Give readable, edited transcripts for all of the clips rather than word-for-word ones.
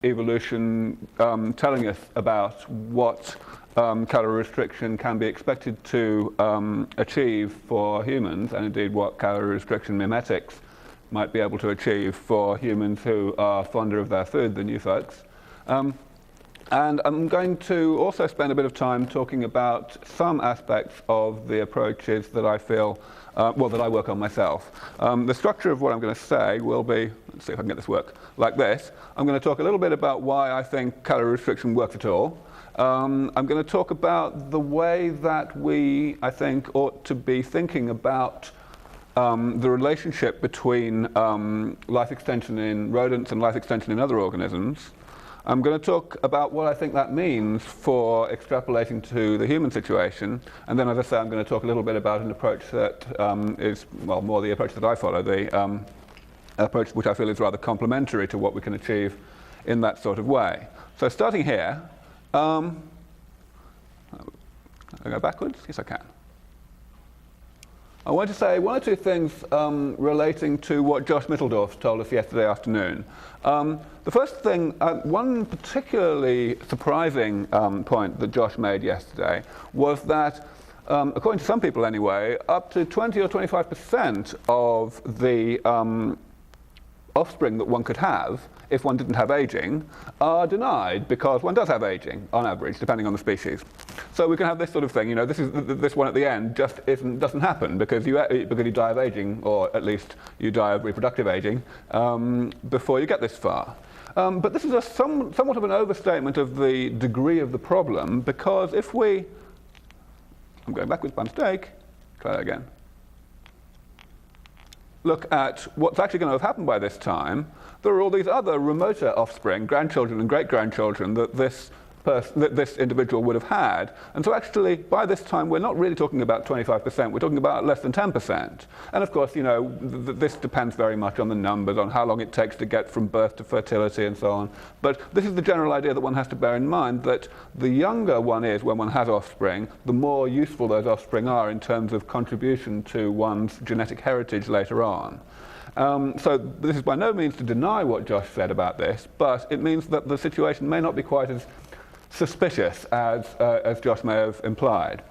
evolution telling us about what calorie restriction can be expected to achieve for humans, and indeed what calorie restriction mimetics might be able to achieve for humans who are fonder of their food than you folks. And I'm going to also spend a bit of time talking about some aspects of the approaches that I feel, that I work on myself. The structure of what I'm going to say will be, let's see if I can get this to work, like this. I'm going to talk a little bit about why I think calorie restriction works at all. I'm going to talk about the way that we, I think, ought to be thinking about the relationship between life extension in rodents and life extension in other organisms. I'm going to talk about what I think that means for extrapolating to the human situation, and then, as I say, I'm going to talk a little bit about an approach that is, well, more the approach that I follow, the approach which I feel is rather complementary to what we can achieve in that sort of way. So starting here, I'll go backwards? Yes, I can. I want to say one or two things relating to what Josh Mitteldorf told us yesterday afternoon. The first thing, one particularly surprising point that Josh made yesterday was that, according to some people anyway, up to 20 or 25% of the offspring that one could have, if one didn't have aging, are denied because one does have aging, on average, depending on the species. So we can have this sort of thing, you know, this one at the end just doesn't happen because you die of aging, or at least you die of reproductive aging, before you get this far. But this is somewhat of an overstatement of the degree of the problem, because if we, I'm going backwards by mistake, try that again. Look at what's actually going to have happened by this time, there are all these other remoter offspring, grandchildren and great-grandchildren, that this individual would have had. And so actually, by this time, we're not really talking about 25%, we're talking about less than 10%. And of course, you know, this depends very much on the numbers, on how long it takes to get from birth to fertility and so on. But this is the general idea that one has to bear in mind, that the younger one is when one has offspring, the more useful those offspring are in terms of contribution to one's genetic heritage later on. So this is by no means to deny what Josh said about this, but it means that the situation may not be quite as suspicious as Josh may have implied.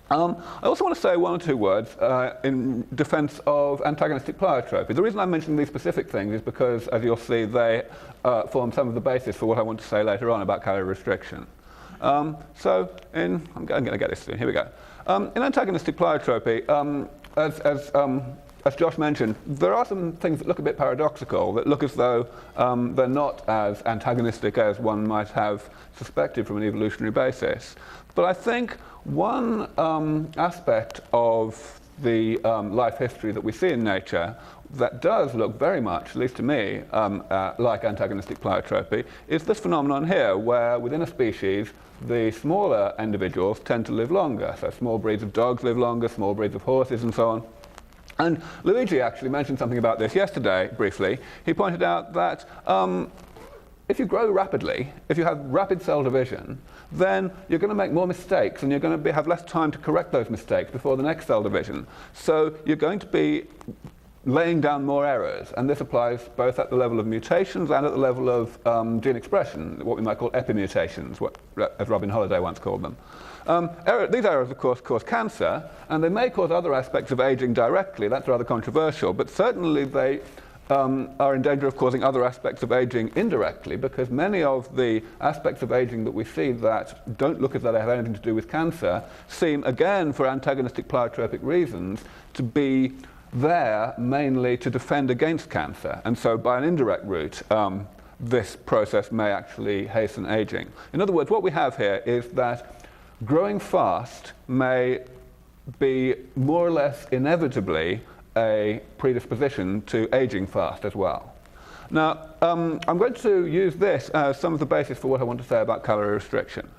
I also want to say one or two words in defense of antagonistic pleiotropy. The reason I'm mentioning these specific things is because, as you'll see, they form some of the basis for what I want to say later on about calorie restriction. I'm going to get this soon. Here we go. In antagonistic pleiotropy, as Josh mentioned, there are some things that look a bit paradoxical, that look as though they're not as antagonistic as one might have suspected from an evolutionary basis. But I think one aspect of the life history that we see in nature that does look very much, at least to me, like antagonistic pleiotropy, is this phenomenon here, where within a species, the smaller individuals tend to live longer. So small breeds of dogs live longer, small breeds of horses, and so on. And Luigi actually mentioned something about this yesterday, briefly. He pointed out that if you grow rapidly, if you have rapid cell division, then you're going to make more mistakes, and you're going to have less time to correct those mistakes before the next cell division. So you're going to be laying down more errors, and this applies both at the level of mutations and at the level of gene expression, what we might call epimutations, as Robin Holliday once called them. These errors, of course, cause cancer, and they may cause other aspects of aging directly. That's rather controversial, but certainly they are in danger of causing other aspects of aging indirectly, because many of the aspects of aging that we see that don't look as though they have anything to do with cancer seem, again, for antagonistic pleiotropic reasons, to be there mainly to defend against cancer. And so by an indirect route, this process may actually hasten aging. In other words, what we have here is that growing fast may be more or less inevitably a predisposition to aging fast as well. Now, I'm going to use this as some of the basis for what I want to say about calorie restriction.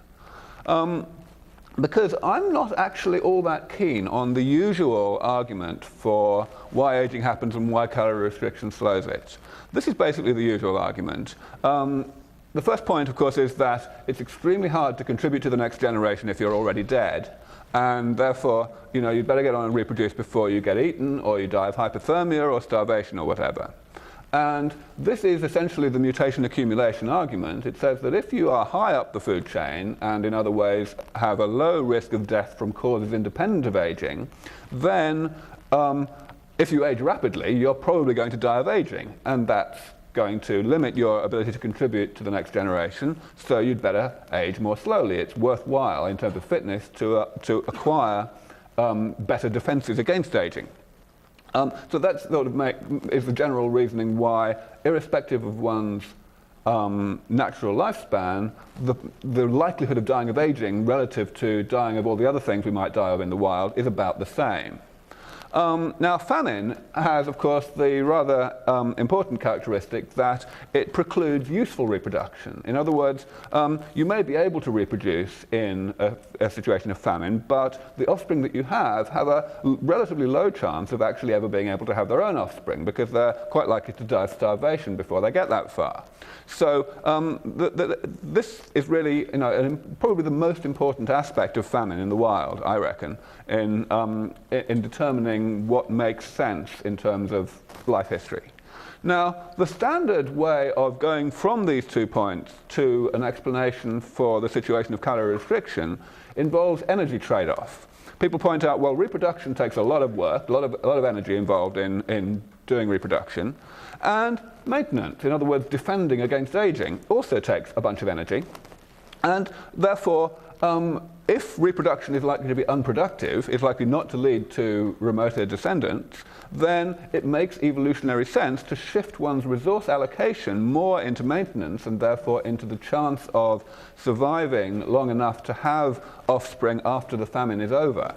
Because I'm not actually all that keen on the usual argument for why aging happens and why calorie restriction slows it. This is basically the usual argument. The first point, of course, is that it's extremely hard to contribute to the next generation if you're already dead. And therefore, you know, you'd better get on and reproduce before you get eaten, or you die of hypothermia or starvation or whatever. And this is essentially the mutation accumulation argument. It says that if you are high up the food chain and in other ways have a low risk of death from causes independent of aging, then if you age rapidly, you're probably going to die of aging, and that's going to limit your ability to contribute to the next generation, so you'd better age more slowly. It's worthwhile in terms of fitness to acquire better defenses against aging. So that's sort of is the general reasoning why, irrespective of one's natural lifespan, the likelihood of dying of aging relative to dying of all the other things we might die of in the wild is about the same. Now, famine has, of course, the rather important characteristic that it precludes useful reproduction. In other words, you may be able to reproduce in a situation of famine, but the offspring that you have a relatively low chance of actually ever being able to have their own offspring, because they're quite likely to die of starvation before they get that far. So this is really, probably the most important aspect of famine in the wild, I reckon, in determining what makes sense in terms of life history. Now, the standard way of going from these 2 points to an explanation for the situation of calorie restriction involves energy trade-off. People point out, well, reproduction takes a lot of work, a lot of energy involved in doing reproduction, and maintenance, in other words, defending against aging, also takes a bunch of energy, and therefore, if reproduction is likely to be unproductive, is likely not to lead to remoter descendants, then it makes evolutionary sense to shift one's resource allocation more into maintenance and therefore into the chance of surviving long enough to have offspring after the famine is over.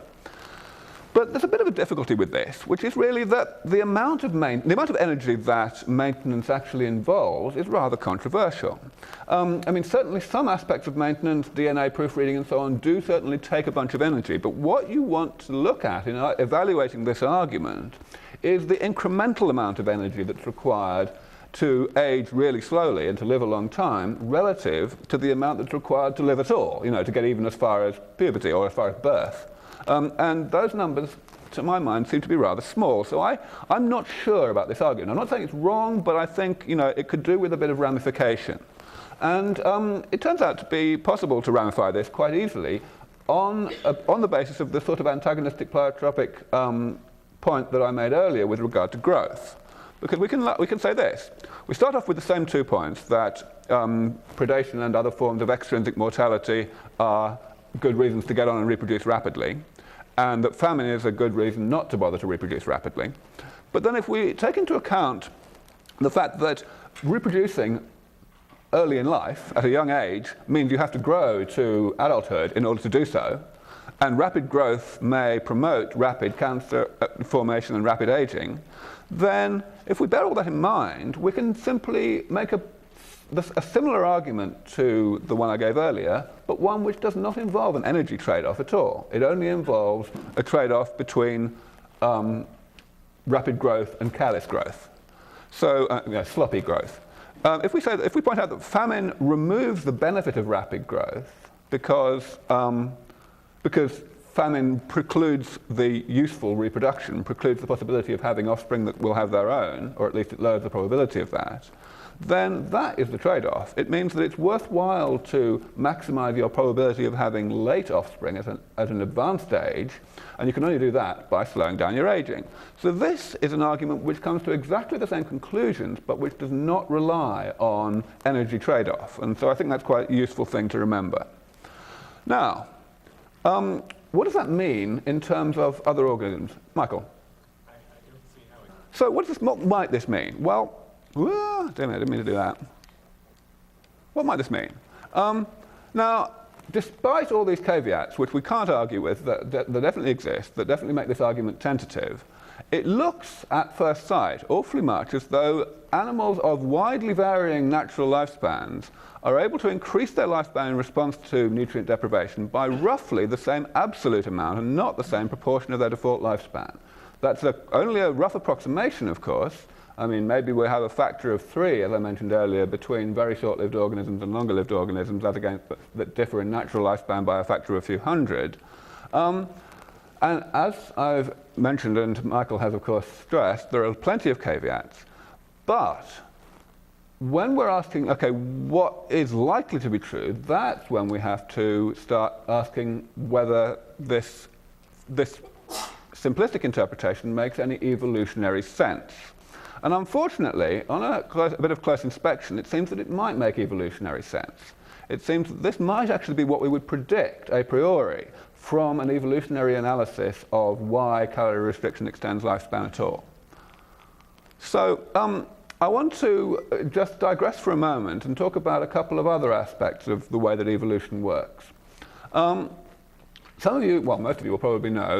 But there's a bit of a difficulty with this, which is really that the amount of energy that maintenance actually involves is rather controversial. Certainly some aspects of maintenance, DNA proofreading and so on, do certainly take a bunch of energy. But what you want to look at in evaluating this argument is the incremental amount of energy that's required to age really slowly and to live a long time relative to the amount that's required to live at all, to get even as far as puberty or as far as birth. And those numbers, to my mind, seem to be rather small. So I'm not sure about this argument. I'm not saying it's wrong, but I think it could do with a bit of ramification. And it turns out to be possible to ramify this quite easily on the basis of the sort of antagonistic pleiotropic point that I made earlier with regard to growth. Because we can say this. We start off with the same 2 points, that predation and other forms of extrinsic mortality are good reasons to get on and reproduce rapidly, and that famine is a good reason not to bother to reproduce rapidly. But then if we take into account the fact that reproducing early in life, at a young age, means you have to grow to adulthood in order to do so, and rapid growth may promote rapid cancer formation and rapid aging, then if we bear all that in mind, we can simply make a similar argument to the one I gave earlier, but one which does not involve an energy trade-off at all. It only involves a trade-off between rapid growth and careless growth. So, sloppy growth. If we point out that famine removes the benefit of rapid growth because famine precludes the useful reproduction, precludes the possibility of having offspring that will have their own, or at least it lowers the probability of that, then that is the trade-off. It means that it's worthwhile to maximize your probability of having late offspring at an advanced age, and you can only do that by slowing down your aging. So this is an argument which comes to exactly the same conclusions, but which does not rely on energy trade-off. And so I think that's quite a useful thing to remember. Now, what does that mean in terms of other organisms? Michael? I don't see how it... So what might this mean? Well, damn it, I didn't mean to do that. What might this mean? Now, despite all these caveats, which we can't argue with, that definitely exist, that definitely make this argument tentative, it looks at first sight awfully much as though animals of widely varying natural lifespans are able to increase their lifespan in response to nutrient deprivation by roughly the same absolute amount and not the same proportion of their default lifespan. That's only a rough approximation, of course. I mean, maybe we have a factor of 3, as I mentioned earlier, between very short-lived organisms and longer-lived organisms that differ in natural lifespan by a factor of a few hundred. And as I've mentioned, and Michael has, of course, stressed, there are plenty of caveats. But when we're asking, okay, what is likely to be true, that's when we have to start asking whether this simplistic interpretation makes any evolutionary sense. And unfortunately, on a bit of close inspection, it seems that it might make evolutionary sense. It seems that this might actually be what we would predict a priori from an evolutionary analysis of why calorie restriction extends lifespan at all. So I want to just digress for a moment and talk about a couple of other aspects of the way that evolution works. Some of you, well, most of you will probably know